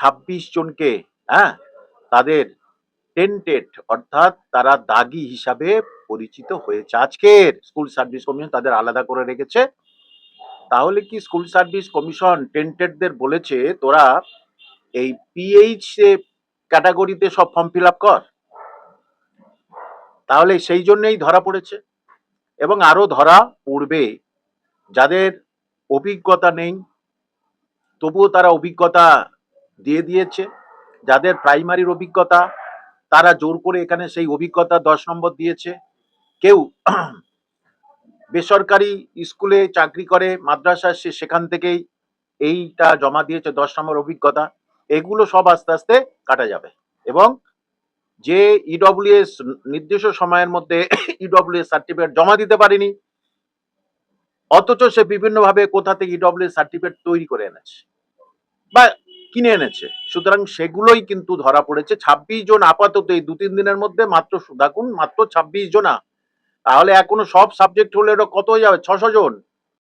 26 জনকে, হ্যাঁ, তাদের টেন্টেড অর্থাৎ তারা দাগি হিসাবে পরিচিত হয়েছে। আজকের স্কুল সার্ভিস কমিশন তাদের আলাদা করে রেখেছে। তাহলে কি স্কুল সার্ভিস কমিশন টেন্টেডদের বলেছে তোরা এই পিএইচ ক্যাটাগরিতে সব ফর্ম ফিল আপ কর? তাহলে সেই জন্যই ধরা পড়েছে এবং আরো ধরা পড়বে। যাদের অভিজ্ঞতা নেই তবুও তারা অভিজ্ঞতা দিয়ে দিয়েছে, যাদের প্রাইমারির অভিজ্ঞতা তারা জোর করে এখানে সেই অভিজ্ঞতা 10 নম্বর দিয়েছে। কেউ বেসরকারি স্কুলে চাকরি করে, মাদ্রাসা সেখান থেকেই এইটা জমা দিয়েছে 10 নম্বর অভিজ্ঞতা। এগুলো সব আস্তে আস্তে কাটা যাবে এবং যে ইডব্লিউএস নির্দিষ্ট সময়ের মধ্যে ইডব্লিউএস সার্টিফিকেট জমা দিতে পারেনি, অথচ সে বিভিন্নভাবে কোথা থেকে ইডব্লিউএস সার্টিফিকেট তৈরি করে এনেছে বা কিনে এনেছে, সুতরাং সেগুলোই কিন্তু ধরা পড়েছে। 26 জন আপাতত এই 2-3 দিনের মধ্যে মাত্র দেখুন, মাত্র 26 জনা। তাহলে এখনো সব সাবজেক্ট হলে কত হয়ে যাবে? 600 জন।